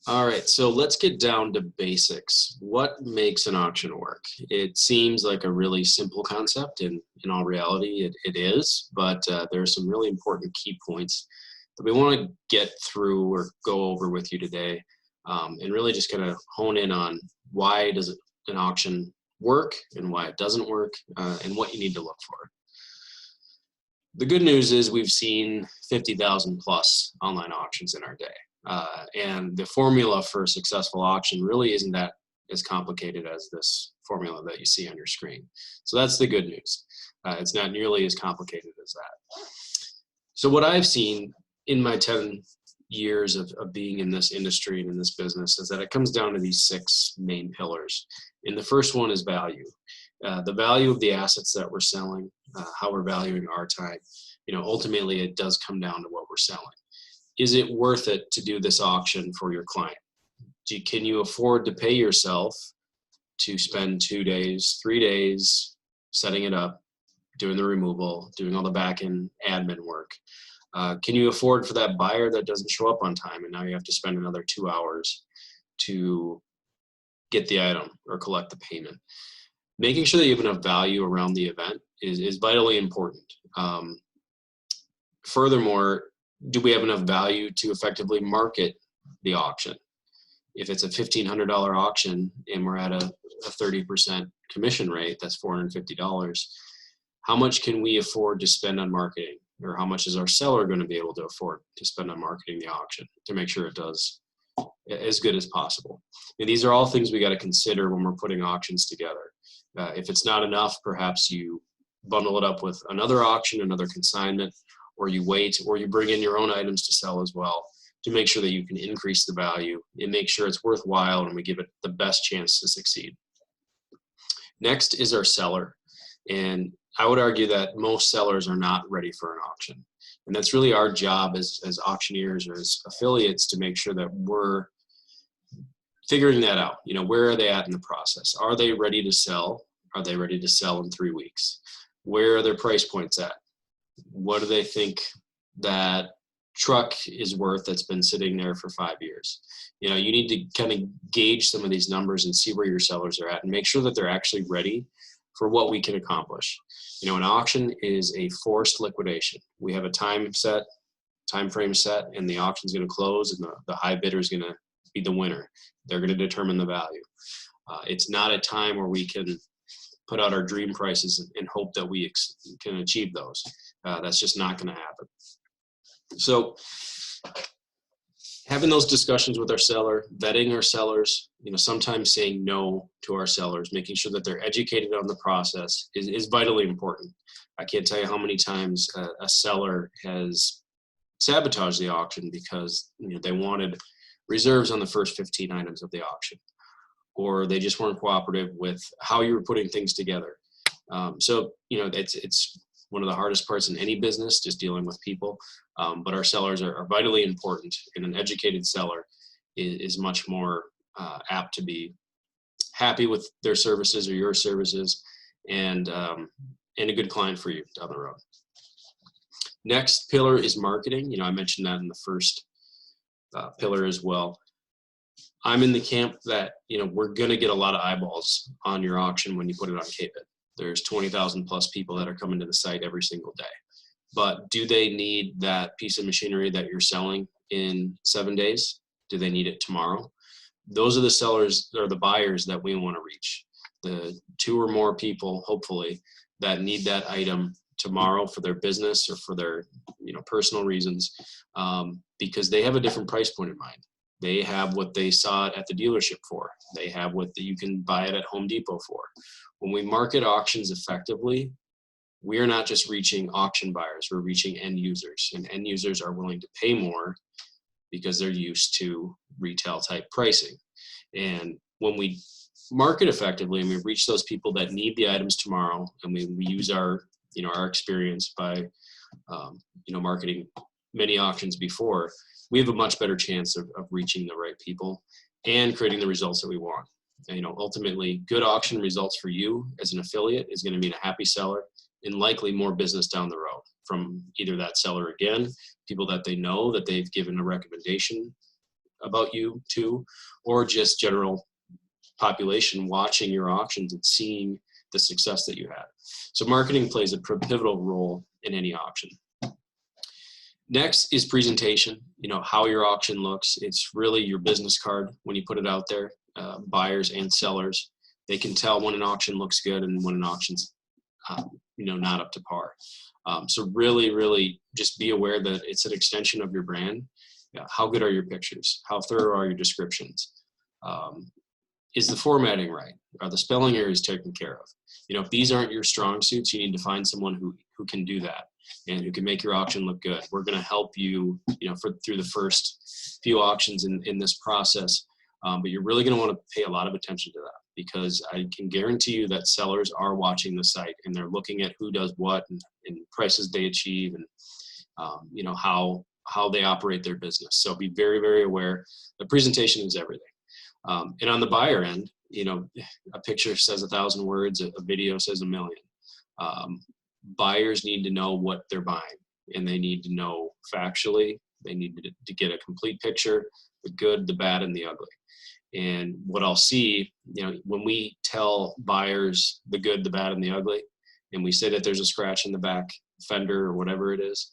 All right, so let's get down to basics. What makes an auction work? It seems like a really simple concept, and in all reality, it is, but there are some really important key points that we want to get through or go over with you today, and really just kind of hone in on why does an auction work and why it doesn't work, and what you need to look for. The good news is we've seen 50,000 plus online auctions in our day. And the formula for a successful auction really isn't that as complicated as this formula that you see on your screen. So that's the good news. It's not nearly as complicated as that. So what I've seen in my 10 years of being in this industry and in this business is that it comes down to these 6 main pillars. And the first one is value. The value of the assets that we're selling, how we're valuing our time. Ultimately it does come down to what we're selling. Is it worth it to do this auction for your client? Can you afford to pay yourself to spend 2 days, 3 days setting it up, doing the removal, doing all the back-end admin work? Can you afford for that buyer that doesn't show up on time and now you have to spend another 2 hours to get the item or collect the payment? Making sure that you have enough value around the event is vitally important. Furthermore, do we have enough value to effectively market the auction? If it's a $1,500 auction and we're at a 30% commission rate, that's $450. How much can we afford to spend on marketing? Or how much is our seller going to be able to afford to spend on marketing the auction to make sure it does as good as possible? And these are all things we got to consider when we're putting auctions together. If it's not enough, perhaps you bundle it up with another auction, another consignment, or you wait, or you bring in your own items to sell as well to make sure that you can increase the value and make sure it's worthwhile and we give it the best chance to succeed. Next is our seller. And I would argue that most sellers are not ready for an auction. And that's really our job as auctioneers or as affiliates to make sure that we're figuring that out. Where are they at in the process? Are they ready to sell? Are they ready to sell in 3 weeks? Where are their price points at? What do they think that truck is worth that's been sitting there for 5 years? You need to kind of gauge some of these numbers and see where your sellers are at and make sure that they're actually ready for what we can accomplish. An auction is a forced liquidation. We have a time frame set, and the auction's going to close, and the high bidder is going to be the winner. They're going to determine the value. It's not a time where we can put out our dream prices and hope that we can achieve those. That's just not going to happen. So having those discussions with our seller, vetting our sellers, sometimes saying no to our sellers, making sure that they're educated on the process is vitally important. I can't tell you how many times a seller has sabotaged the auction because they wanted reserves on the first 15 items of the auction, or they just weren't cooperative with how you were putting things together. So it's one of the hardest parts in any business, just dealing with people. But our sellers are vitally important, and an educated seller is much more apt to be happy with their services or your services, and a good client for you down the road. Next pillar is marketing. I mentioned that in the first pillar as well. I'm in the camp that we're going to get a lot of eyeballs on your auction when you put it on KBID. There's 20,000 plus people that are coming to the site every single day. But do they need that piece of machinery that you're selling in 7 days? Do they need it tomorrow? Those are the sellers or the buyers that we want to reach. The 2 or more people, hopefully, that need that item tomorrow for their business or for their personal reasons, because they have a different price point in mind. They have what they saw it at the dealership for. They have what you can buy it at Home Depot for. When we market auctions effectively, we are not just reaching auction buyers, we're reaching end users, and end users are willing to pay more because they're used to retail type pricing. And when we market effectively and we reach those people that need the items tomorrow, and we use our experience by marketing many auctions before, we have a much better chance of reaching the right people and creating the results that we want. And, ultimately, good auction results for you as an affiliate is going to mean a happy seller and likely more business down the road from either that seller again, people that they know that they've given a recommendation about you too, or just general population watching your auctions and seeing the success that you had. So marketing plays a pivotal role in any auction. Next is presentation, how your auction looks. It's really your business card when you put it out there. Buyers and sellers, they can tell when an auction looks good and when an auction's not up to par. So really just be aware that it's an extension of your brand. How good are your pictures? How thorough are your descriptions? Is the formatting right? Are the spelling errors taken care of? If these aren't your strong suits, you need to find someone who can do that and who can make your auction look good. We're going to help you, through the first few auctions in this process. But you're really going to want to pay a lot of attention to that, because I can guarantee you that sellers are watching the site and they're looking at who does what and prices they achieve and how they operate their business. So be very, very aware. The presentation is everything. And on the buyer end, a picture says 1,000 words, a video says 1 million. Buyers need to know what they're buying, and they need to know factually. They need to get a complete picture, the good, the bad, and the ugly. And what I'll see, when we tell buyers the good, the bad, and the ugly, and we say that there's a scratch in the back fender or whatever it is,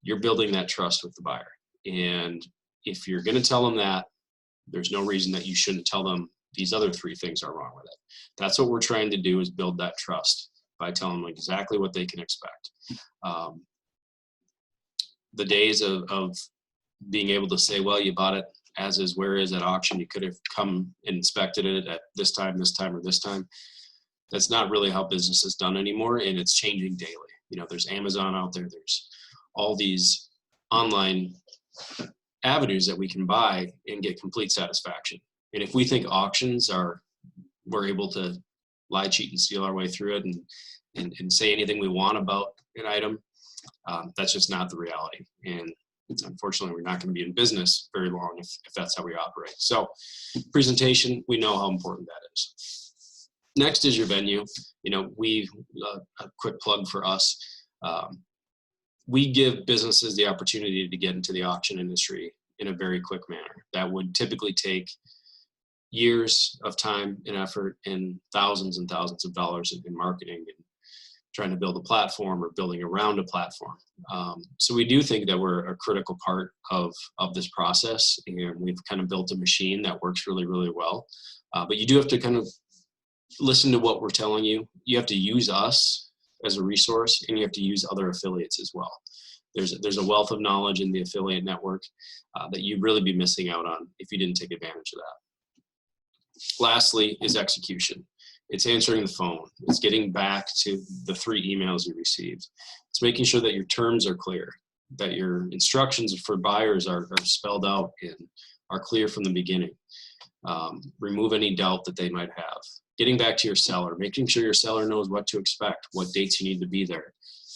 you're building that trust with the buyer. And if you're going to tell them that, there's no reason that you shouldn't tell them these other 3 things are wrong with it. That's what we're trying to do, is build that trust by telling them exactly what they can expect. The days of being able to say, well, you bought it as is, where is at auction, you could have come and inspected it at this time, or this time. That's not really how business is done anymore, and it's changing daily. There's Amazon out there, there's all these online avenues that we can buy and get complete satisfaction. And if we think auctions we're able to lie, cheat, and steal our way through it and say anything we want about an item, that's just not the reality. And unfortunately, we're not going to be in business very long if that's how we operate. So presentation, we know how important that is. Next is your venue. A quick plug for us. We give businesses the opportunity to get into the auction industry in a very quick manner. That would typically take years of time and effort and thousands of dollars in marketing and trying to build a platform or building around a platform. So we do think that we're a critical part of this process, and we've kind of built a machine that works really, really well. But you do have to kind of listen to what we're telling you. You have to use us as a resource, and you have to use other affiliates as well. There's a wealth of knowledge in the affiliate network that you'd really be missing out on if you didn't take advantage of that. Lastly is execution. It's answering the phone. It's getting back to the 3 emails you received. It's making sure that your terms are clear, that your instructions for buyers are spelled out and are clear from the beginning. Remove any doubt that they might have. Getting back to your seller, making sure your seller knows what to expect, what dates you need to be there.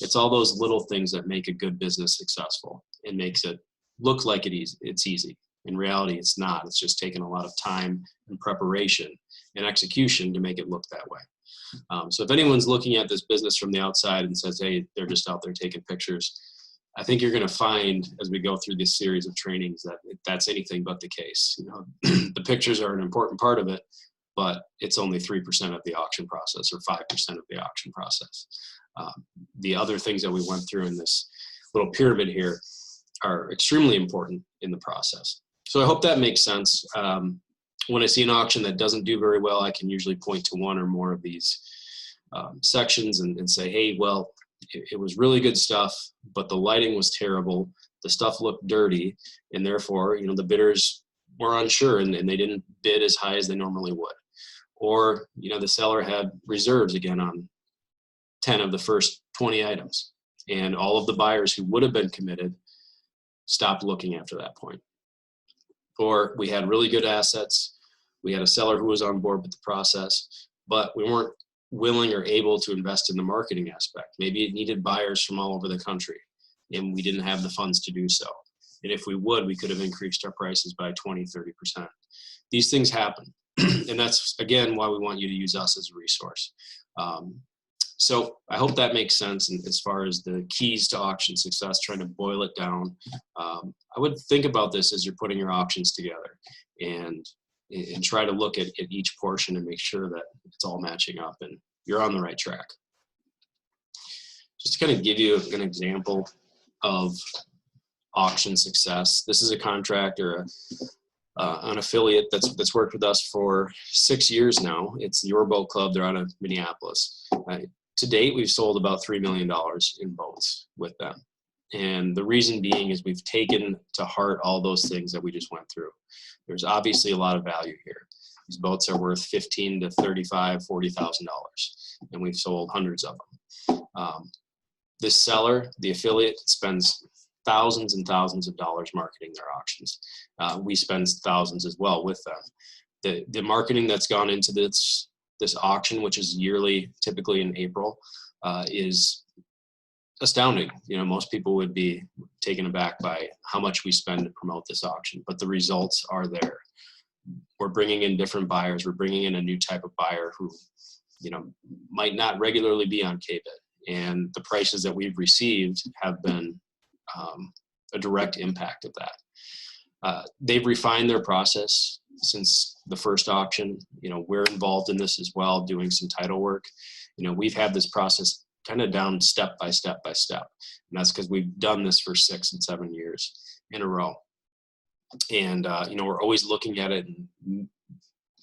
It's all those little things that make a good business successful and makes it look like it's easy. In reality, it's not. It's just taken a lot of time and preparation and execution to make it look that way. So if anyone's looking at this business from the outside and says, hey, they're just out there taking pictures, I think you're going to find as we go through this series of trainings that that's anything but the case. The pictures are an important part of it, but it's only 3% of the auction process or 5% of the auction process. The other things that we went through in this little pyramid here are extremely important in the process. So I hope that makes sense. When I see an auction that doesn't do very well, I can usually point to one or more of these sections and say, hey, well, it was really good stuff, but the lighting was terrible. The stuff looked dirty, and therefore, the bidders were unsure and they didn't bid as high as they normally would. Or, the seller had reserves again on 10 of the first 20 items, and all of the buyers who would have been committed stopped looking after that point. Or we had really good assets. We had a seller who was on board with the process, but we weren't willing or able to invest in the marketing aspect. Maybe it needed buyers from all over the country, and we didn't have the funds to do so. And if we would, we could have increased our prices by 20, 30%. These things happen. And that's, again, why we want you to use us as a resource. So I hope that makes sense. And as far as the keys to auction success, trying to boil it down, I would think about this as you're putting your auctions together, and try to look at each portion and make sure that it's all matching up and you're on the right track. Just to kind of give you an example of auction success, this is a contractor, an affiliate that's worked with us for 6 years now. It's Your Boat Club. They're out of Minneapolis. To date, we've sold about $3 million in boats with them. And the reason being is we've taken to heart all those things that we just went through. There's obviously a lot of value here. These boats are worth $15,000 to $35,000, $40,000, and we've sold hundreds of them. This seller, the affiliate, spends thousands and thousands of dollars marketing their auctions. We spend thousands as well with them. The marketing that's gone into this auction, which is yearly, typically in April, is astounding. Most people would be taken aback by how much we spend to promote this auction, but the results are there. We're bringing in different buyers. We're bringing in a new type of buyer who, might not regularly be on KBIT, and the prices that we've received have been a direct impact of that. They've refined their process since the first auction. We're involved in this as well, doing some title work. We've had this process kind of down step by step by step, and that's because we've done this for 6 and 7 years in a row. And we're always looking at it and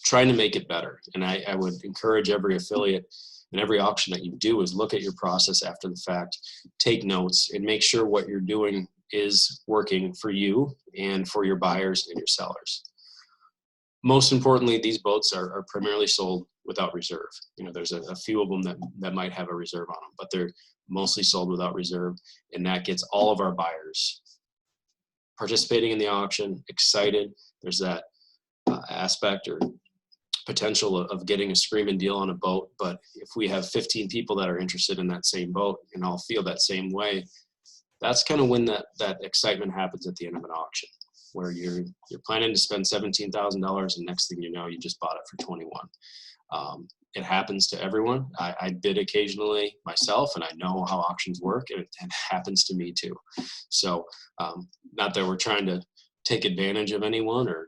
trying to make it better. And I would encourage every affiliate and every auction that you do is look at your process after the fact, take notes, and make sure what you're doing is working for you and for your buyers and your sellers. Most importantly, these boats are primarily sold without reserve. There's a few of them that might have a reserve on them, but they're mostly sold without reserve, and that gets all of our buyers participating in the auction excited. There's that aspect or potential of getting a screaming deal on a boat, but if we have 15 people that are interested in that same boat and all feel that same way, that's kind of when that excitement happens at the end of an auction, where you're planning to spend $17,000 and next thing you know, you just bought it for 21. It happens to everyone. I bid occasionally myself, and I know how auctions work, and it happens to me too. So not that we're trying to take advantage of anyone or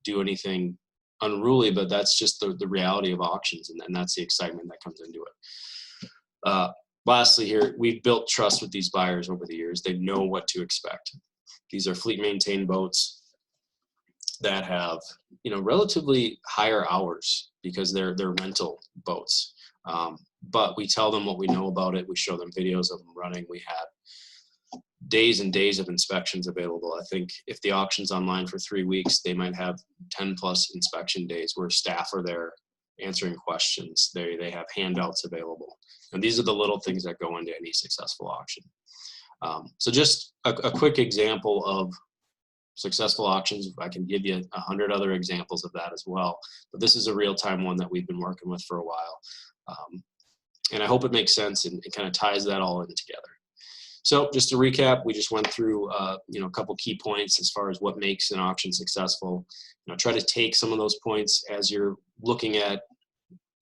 do anything unruly, but that's just the reality of auctions, and that's the excitement that comes into it. Lastly here, we've built trust with these buyers over the years. They know what to expect. These are fleet maintained boats that have relatively higher hours because they're rental boats, but we tell them what we know about it. We show them videos of them running. We have days and days of inspections available. I think if the auction's online for 3 weeks, they might have 10 plus inspection days where staff are there answering questions. They have handouts available, and these are the little things that go into any successful auction. So just a quick example of successful auctions. I can give you 100 other examples of that as well, but this is a real-time one that we've been working with for a while. And I hope it makes sense and it kind of ties that all in together. So just to recap, we just went through a couple key points as far as what makes an auction successful. Try to take some of those points as you're looking at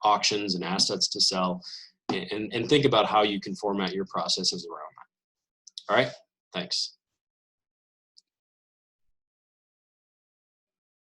auctions and assets to sell, and think about how you can format your processes around that. All right, thanks.